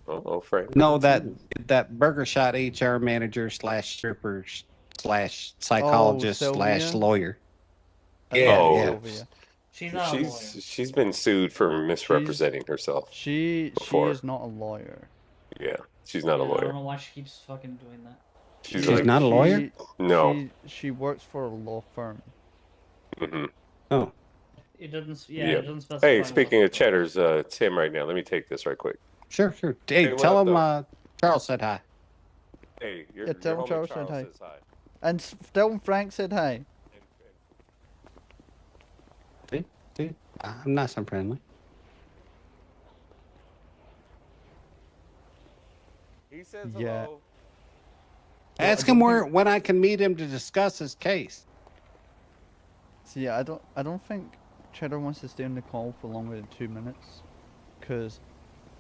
oh, Frank. No, that Burger Shot HR manager / stripper / psychologist / Sylvia? lawyer. Yeah. She's not a lawyer. She's been sued for misrepresenting herself. She before. is not a lawyer. Yeah, she's not a I don't lawyer. know why she keeps fucking doing that. She's not a lawyer? No. She works for a law firm. Mm-hmm. Oh. It doesn't. Yeah, it doesn't specify. Hey, speaking of Cheddars, it's him right now. Let me take this right quick. Sure. Hey, what tell up, him though? Charles said hi. Hey, Tell him homie Charles said hi. says hi. And tell him Frank said hi. See? I'm nice and friendly. He says Yeah. hello. Ask him when I can meet him to discuss his case. See, I don't think Cheddar wants to stay on the call for longer than 2 minutes, because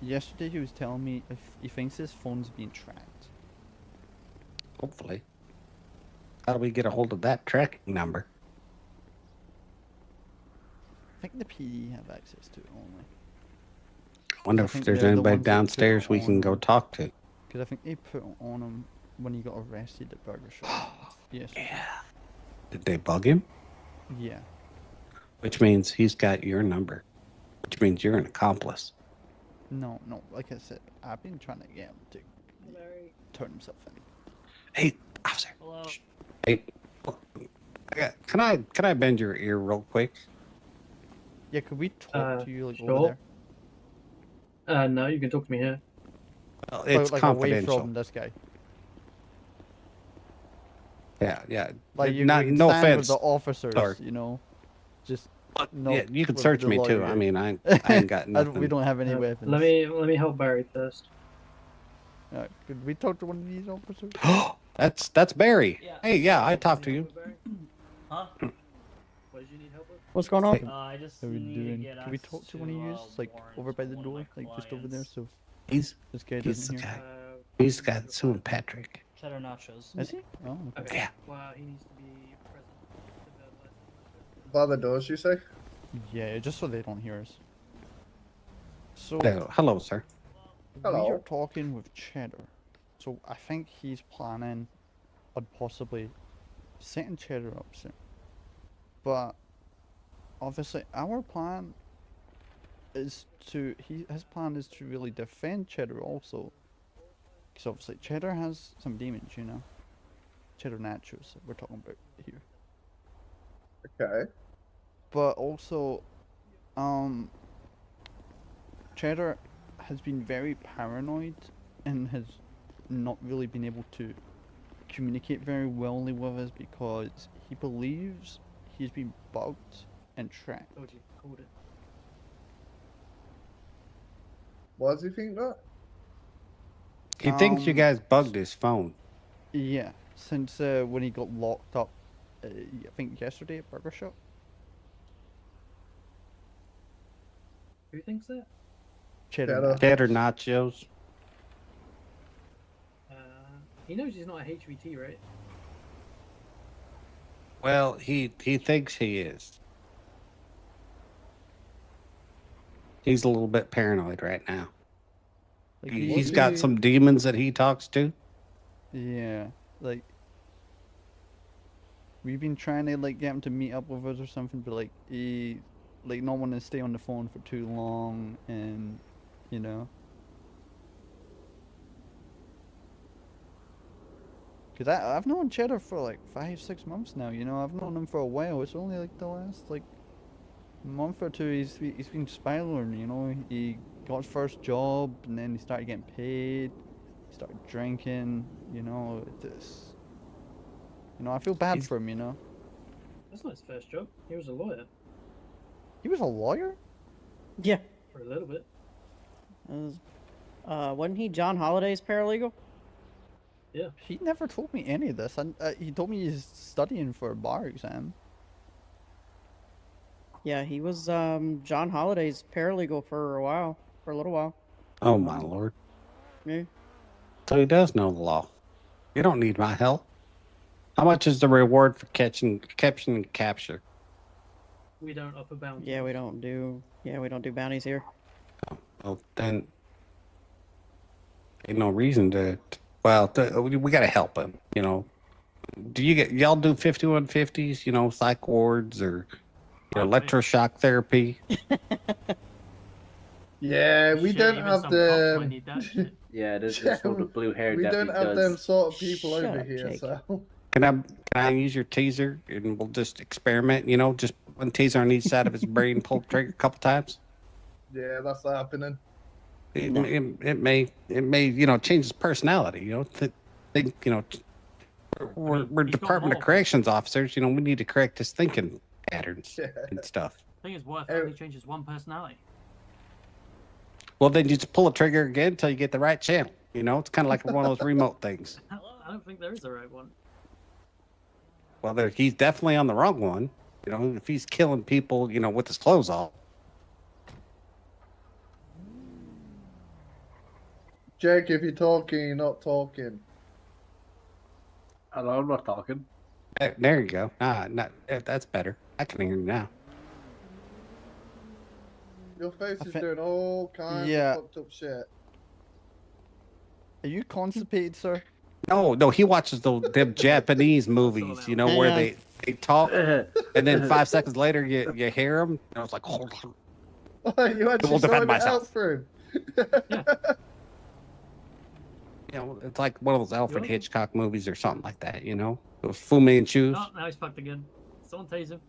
yesterday he was telling me if he thinks his phone's being tracked. Hopefully. How do we get a hold of that tracking number? I think the PD have access to it only. I wonder if there's anybody downstairs we can go talk to. Because I think they put it on him when he got arrested at Burger Shop. Yes. Yeah. Did they bug him? Yeah. Which means he's got your number. Which means you're an accomplice. No. Like I said, I've been trying to get him to turn himself in. Hey, officer. Hello. Hey, can I bend your ear real quick? Yeah, could we talk to you sure. over there? No, you can talk to me here. Well, it's like confidential. away from this guy. Yeah. Like you Not, can no stand offense. with the officers, Sorry. just Yeah, you can with search the me too. lawyer. I mean, I ain't got nothing. we don't have any weapons. Let me help Barry first. Could we talk to one of these officers? That's Barry. Yeah. Hey, yeah, I talked to you. Huh? What did you need help with? What's going on? I just How we need to doing? get Can we access talk to one of you, like warrants over by the for one door, of my like just over there, clients. so He's this guy he's doesn't the hear? guy. He's got suing Patrick. Cheddar nachos. Is he? Oh, okay. Okay. Yeah. Well, he needs to be present. By the doors, you say? Yeah, just so they don't hear us. So Hello, sir. we are Hello. talking with Cheddar. So I think he's planning on possibly setting Cheddar up soon. But obviously our plan is his plan is to really defend Cheddar also. Because obviously Cheddar has some demons, you know. Cheddar nachos that we're talking about here. Okay. But also Cheddar has been very paranoid and has not really been able to communicate very wellly with us because he believes he's been bugged and tracked. Told you, called it. Why does he think that? He thinks you guys bugged his phone. Yeah, since when he got locked up, I think yesterday at Burger Shop. Who thinks that? Cheddar. Cheddar nachos. He knows he's not a HVT, right? Well, he thinks he is. He's a little bit paranoid right now. Like, He's got some demons that he talks to. Yeah, like we've been trying to like get him to meet up with us or something, but like he like not wanting to stay on the phone for too long, and you know. Cause I've known Cheddar for like 5-6 months now. You know, I've known him for a while. It's only like the last like month or two he's been spiraling. You know, he got his first job and then he started getting paid. He started drinking. You know, this. You know, I feel bad for him. You know. That's not his first job. He was a lawyer He was a lawyer. Yeah. for a little bit. Wasn't he John Holiday's paralegal? Yeah. He never told me any of this. And he told me he's studying for a bar exam. Yeah, he was John Holiday's paralegal for a little while. Oh my lord. Yeah. So he does know the law. You don't need my help. How much is the reward for catching and capture? We don't offer bounties. Yeah, we don't do bounties here. Well, then ain't no reason to. Well, we got to help him. You know, do y'all do 5150s? You know, psych wards or electroshock therapy? Yeah, we Shit, don't even have some cops might the. need that shit. Yeah, there's sort of blue hair. We don't have them sort of people Shut over up, here, Jake. so. Can I use your taser and we'll just experiment? You know, just one taser on each side of his brain, pull the trigger a couple times. Yeah, that's happening. It may change his personality. You know, think we're Department of Corrections officers. You know, we need to correct his thinking patterns and stuff. I think it's worth only changes one personality. Well, then you just pull the trigger again until you get the right channel. You know, it's kind of like one of those remote things. I don't think there is a right one. Well, he's definitely on the wrong one. You know, if he's killing people, you know, with his clothes off. Jake, if you're talking, you're not talking. Hello, I'm not talking. There you go. That's better. I can hear you now. Your face is doing all kinds Yeah. of fucked up shit. Are you constipated, sir? No, he watches them Japanese movies, you know, where they talk, and then 5 seconds later you hear them. And I was like, hold on. You actually will defend sorted it myself. out for him. You know, it's like one of those Alfred Hitchcock movies or something like that, you know? Those Fu Manchus. Oh, now he's fucked again. Someone tase him.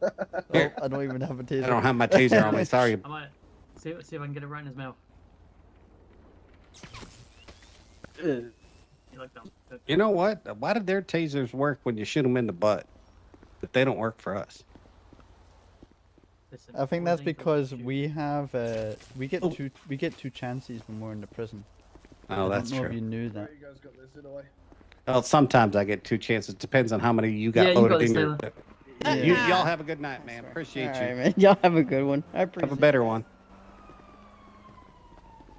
Oh, I don't even have a taser. I don't have my taser on me, sorry. I might see if I can get it right in his mouth. You like that? You know what? Why did their tasers work when you shoot them in the butt? But they don't work for us. I think that's because we have we get two chances when we're in the prison. Oh, that's I don't know true. if you knew that. You guys got this in a way. Well, sometimes I get 2 chances. Depends on how many you got loaded in your. Y'all have a good night, man. Appreciate All you. right, man. Y'all have a good one. I appreciate Have a better one.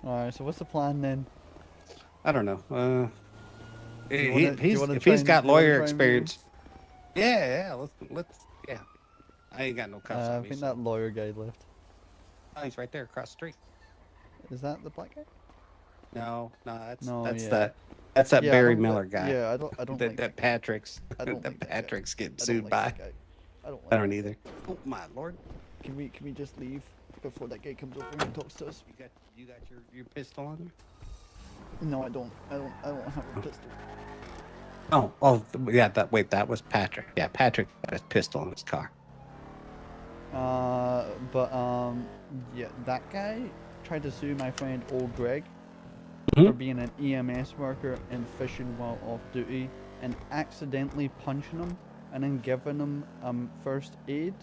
All right. So what's the plan then? I don't know. Do you wanna If try he's and- got do you wanna lawyer try and meet him? experience, yeah. Let's. I ain't got no cuffs I on me. think so- that lawyer guy left. Oh, he's right there across the street. Is that the black guy? No, that's No, that's yeah. that Yeah, I Barry don't- Miller guy. Yeah, I don't that like that Patrick's I don't that like that guy. Patrick's getting I don't sued like by. that guy. I don't. Like I don't that. either. Oh my lord! Can we just leave before that guy comes over and talks to us? You got your pistol on you? No, I don't. I don't have a pistol. Oh, yeah. That was Patrick. Yeah, Patrick got his pistol in his car. Yeah, that guy tried to sue my friend old Greg Mhm. for being an EMS worker and fishing while off duty and accidentally punching him and then giving him first aid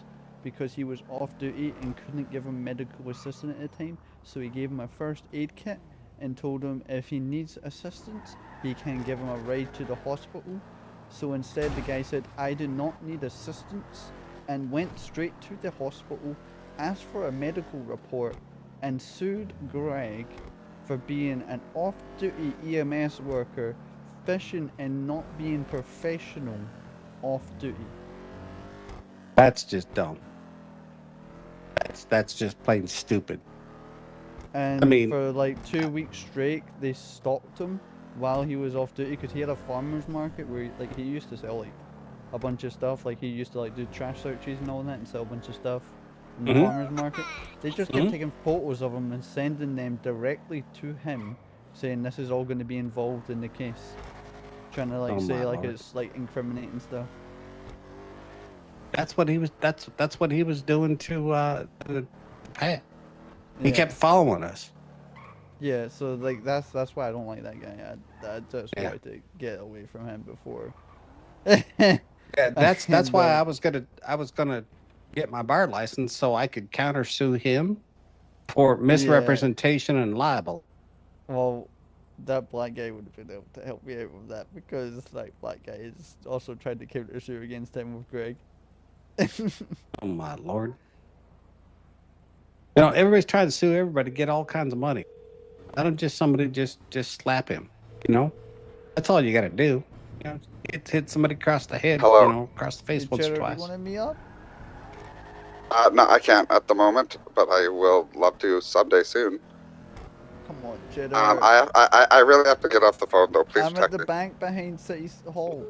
because he was off duty and couldn't give him medical assistance at the time. So he gave him a first aid kit and told him if he needs assistance, he can give him a ride to the hospital. So instead, the guy said, I do not need assistance, and went straight to the hospital, asked for a medical report, and sued Greg for being an off-duty EMS worker, fishing and not being professional off-duty. That's just dumb. That's just plain stupid. And mean- for like 2 weeks straight, they stopped him while he was off duty because he had a farmer's market where he used to sell like a bunch of stuff. Like he used to like do trash searches and all that and sell a bunch of stuff in the Mhm. farmer's market. They just kept Mhm. taking photos of him and sending them directly to him, saying this is all going to be involved in the case, trying to like Oh, say my like Lord. it's like incriminating stuff. That's what he was. That's what he was doing to Pat. He Yeah. kept following us. Yeah, so like that's why I don't like that guy. I just Yeah. wanted to get away from him before. Yeah, that's And, why I was gonna get my bar license so I could countersue him for misrepresentation and libel. Well, that black guy would have been able to help me out with that because like black guy is also tried to countersue against him with Greg. Oh my Lord! You know, everybody's trying to sue everybody to get all kinds of money. Why don't somebody just slap him? You know, that's all you got to do. You know, hit somebody across the head. Hello. You know, across the face Hey, once or Cheddar, twice. you wanted me up? No, I can't at the moment, but I will love to someday soon. Come on, Cheddar. I really have to get off the phone though. Please I'm at check the me. bank behind City Hall.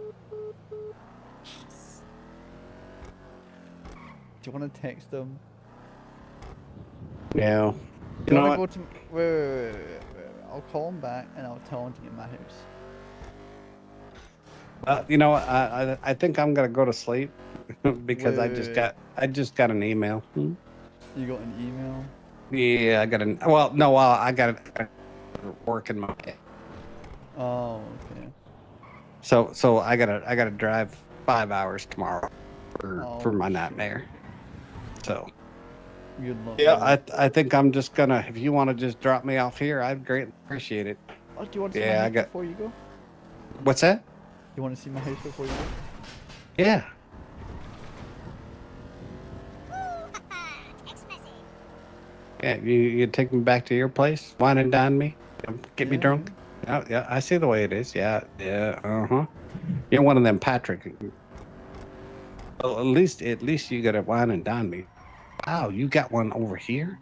Do you want to text him? Yeah. Do You you know want what? to go to? Wait. I'll call him back and I'll tell him to get my house. You know, I think I'm gonna go to sleep because I Wait. just got an email. You got an email? Yeah, I got an. Well, no, I got it working my day. Oh, okay. So I gotta drive 5 hours tomorrow for my nightmare. So Good luck. yeah, I think I'm just gonna. If you want to just drop me off here, I'd greatly appreciate it. Oh, do you want to see Yeah, my I house got. before you go? What's that? You want to see my house before you go? Yeah. Yeah, you take me back to your place, wine and dine me, get me drunk. Oh, yeah, I see the way it is. Yeah, You're one of them, Patrick. Well, at least you got to wine and dine me. Wow, you got one over here,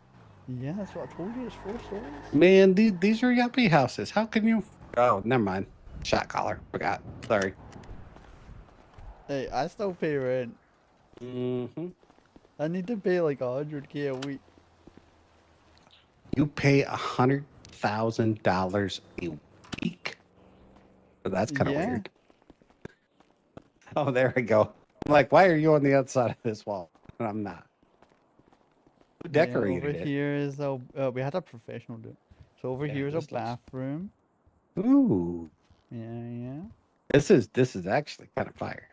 Yeah, that's what I told you. It's 4 stories. man. These are yuppie houses. How can you? Oh, never mind. Shot caller. Forgot. Sorry. Hey, I still pay rent. Mm-hmm. I need to pay like $100K a week. You pay $100,000 a week. Well, that's kind of Yeah. weird. Oh, there we go. I'm like, why are you on the outside of this wall? And I'm not. Who decorated over it? here is a we had a professional do it. So over Yeah, here is a this looks- bathroom. Ooh, Yeah. this is actually kind of fire.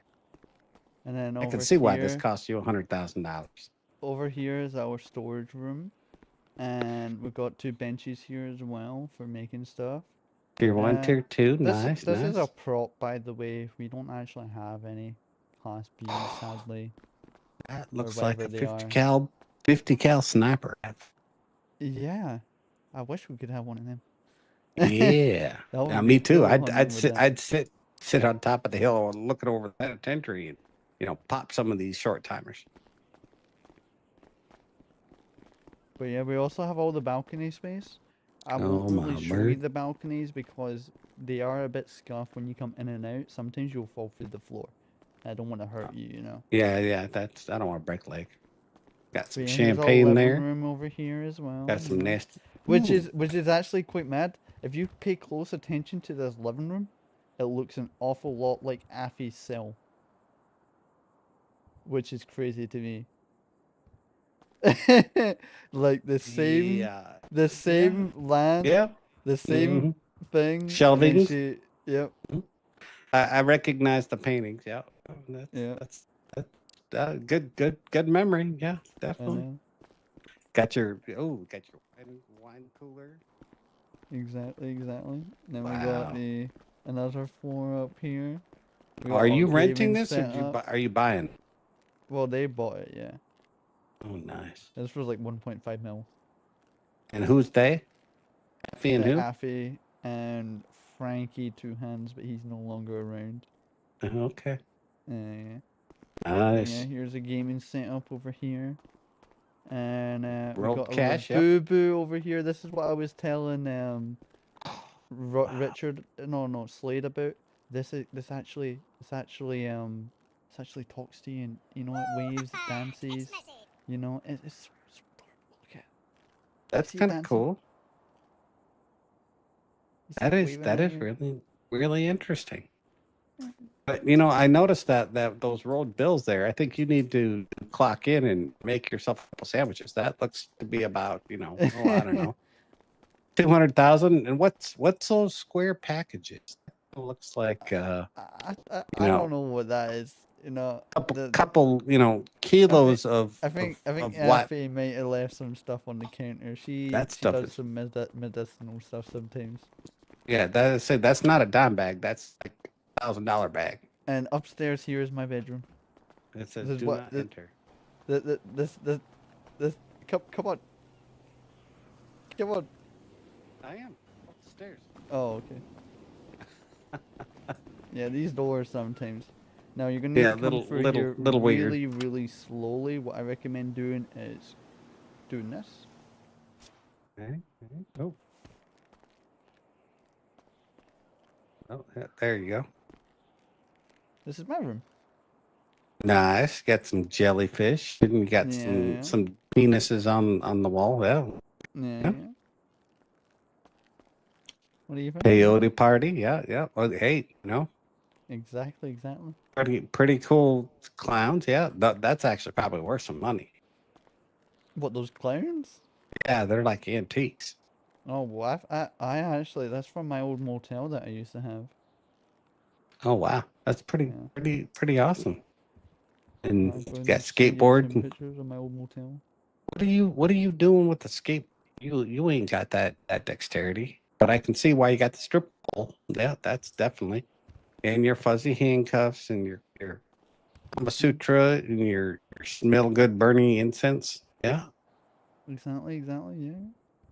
And then I over can see why this here- cost you $100,000. Over here is our storage room. And we've got 2 benches here as well for making stuff. Tier 1, Tier 2, This nice, is a nice. prop, by the way. We don't actually have any Class B, sadly. That or looks like a whatever they 50 cal sniper. Yeah, I wish we could have one of them. Yeah. That would Now, be me too. cool I'd hunting with sit on top of the hill and looking over the penitentiary and pop some of these short timers. But yeah, we also have all the balcony space. I Oh, won't really my show you word. the balconies because they are a bit scuffed when you come in and out. Sometimes you'll fall through the floor. I don't want to hurt you, you know. Yeah. I don't want to break a leg. Got some But yeah, here's our champagne living there. room over here as well. Got some you know. nasty. Which Ooh. is actually quite mad. If you pay close attention to this living room, it looks an awful lot like Affy's cell. Which is crazy to me. Like the same, Yeah. the same land, Yeah. the same Mhm. thing. And then Shelvings. she, yep, I recognize the paintings. Yeah. yeah. Good memory. Yeah, I definitely. know. Got your wine cooler. Exactly. Then we Wow. got the another floor up here. We got Are our you renting gaming this or setup. are you buying? Well, they bought it, yeah. Oh, nice. This was like 1.5 mil. And who's they? Effie and who? Affy and Frankie Two Hands, but he's no longer around. Okay. Yeah. Nice. Yeah, here's a gaming setup over here. And we Rolled got a cash, yep. Boo Boo over here. This is what I was telling Richard, no, Slade about. This actually talks to you, and you know, it waves, it dances. You know, it's look at. That's See it kind of dancing? cool. You see it waving That at is you? really interesting. But you know, I noticed that those rolled bills there. I think you need to clock in and make yourself a couple sandwiches. That looks to be about, I don't know, 200,000. And what's those square packages? It looks like I don't know what that is. You know, couple kilos of I think what? Affy might have left some stuff on the counter. She stuff does is- some medicinal stuff sometimes. Yeah, that's not a dime bag. That's like $1,000 bag. And upstairs here is my bedroom. It says This is do what not enter. This come on. Come on. I am upstairs. Oh, okay. Yeah, these doors sometimes. Now you're gonna need to come through here weird. really, really slowly. What I recommend doing is doing this. Okay. Oh. Oh, there you go. This is my room. Nice. Got some jellyfish. And you got Yeah. some penises on the wall. Yeah. Yeah. What do you think? Peyote party. Yeah. Well, hey, Exactly. pretty cool clowns. Yeah. That's actually probably worth some money. What, those clowns? Yeah, they're like antiques. Oh, well, I actually, that's from my old motel that I used to have. Oh wow, that's pretty awesome. And I'll go you and got show you skateboard. some pictures of my old motel. What are you doing with the skate? You ain't got that dexterity, but I can see why you got the strip pole. Yeah, that's definitely. And your fuzzy handcuffs and your Kama Sutra and your smell good burning incense. Yeah. Exactly.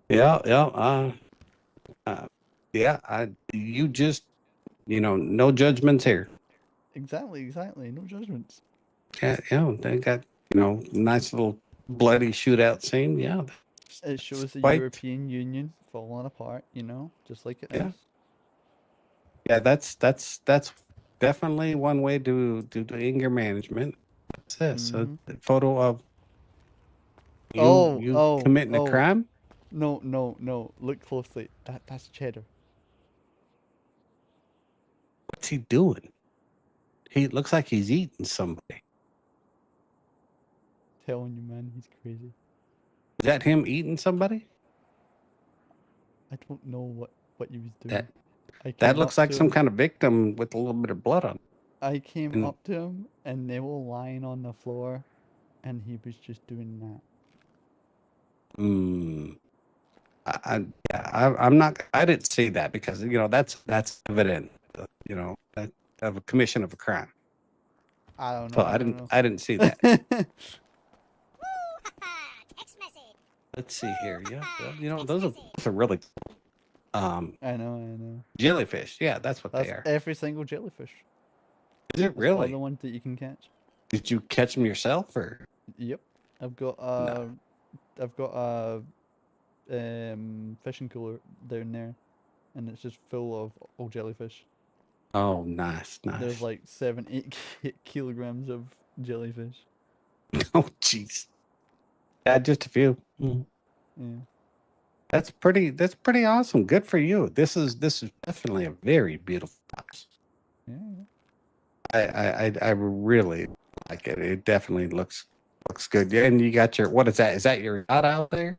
Yeah. Yeah. You just no judgments here. Exactly. No judgments. Yeah. They got nice little bloody shootout scene. Yeah. It shows the Quite- European Union falling apart, just like it is. Yeah, that's definitely one way to do anger management. What's this? A photo of you committing a crime? No. Look closely. That's Cheddar. What's he doing? He looks like he's eating somebody. Telling you, man, he's crazy. Is that him eating somebody? I don't know what he was doing. That looks like some kind of victim with a little bit of blood on it. I came up to him, and they were lying on the floor, and he was just doing that. I'm not. I didn't see that because that's evident. Of a commission of a crime. I don't know. So I didn't see that. Let's see here. Yeah, those are really cool. I know. Jellyfish. Yeah, that's what they are. Every single jellyfish. Is it really? All the ones that you can catch. Did you catch them yourself or? Yep. I've got a fishing cooler down there, and it's just full of old jellyfish. Oh, nice. There's like 7-8 kilograms of jellyfish. Oh, jeez. Yeah, just a few. Mm. Yeah. That's pretty awesome. Good for you. This is definitely a very beautiful house. Yeah. I really like it. It definitely looks Looks good. Yeah, and you got your, what is that? Is that your yacht out there?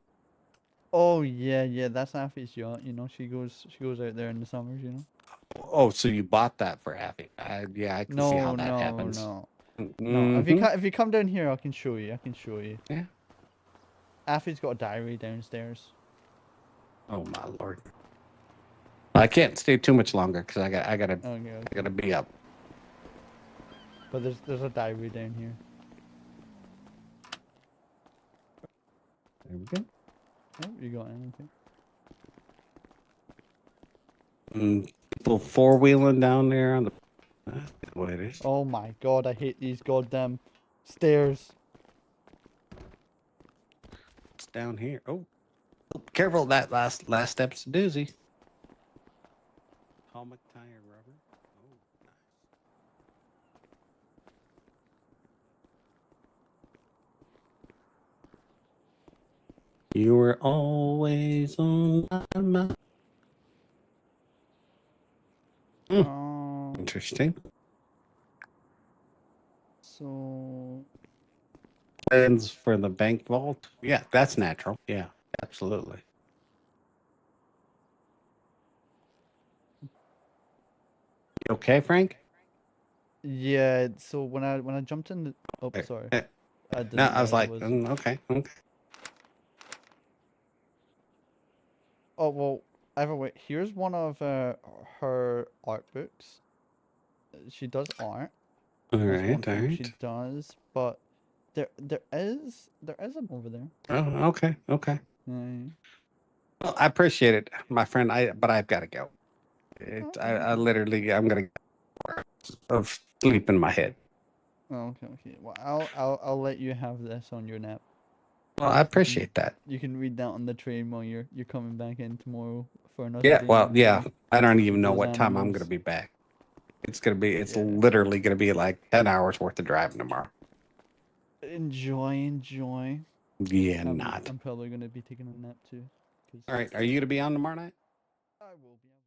Oh yeah, that's Affy's yacht. She goes out there in the summers. Oh, so you bought that for Affy? Yeah, I can see how No, that no, happens. no. No, Mhm. if you come down here, I can show you. Yeah. Affy's got a diary downstairs. Oh my lord. I can't stay too much longer because I gotta Okay. be up. But there's a diary down here. There we go. Oh, you got anything? People four wheeling down there on the. That's what it is. Oh my god, I hate these goddamn stairs. It's down here. Oh, careful! That last step's a doozy. Helmet tire rubber. Oh, nice. You were always on my mind. Interesting. So Plans for the bank vault? Yeah, that's natural. Yeah, absolutely. You okay, Frank? yeah, so when I jumped in the sorry. I didn't No, I was know like, it okay. Oh well, either way, here's one of her art books. She does art. All That's one right, all thing right. she does, but there is a over there. Oh, okay. Mm. Well, I appreciate it, my friend. But I've got to go. I literally, I'm gonna of sleep in my head. Okay. Well, I'll let you have this on your nap. Well, I appreciate that. You can read that on the train while you're coming back in tomorrow for another Yeah. day. Well, with yeah. I don't even know those what time I'm animals. gonna be back. It's literally gonna be like 10 hours worth of driving tomorrow. Enjoy. Yeah, not. I'm probably gonna be taking a nap too. All right. Are you gonna be on tomorrow night? I will be.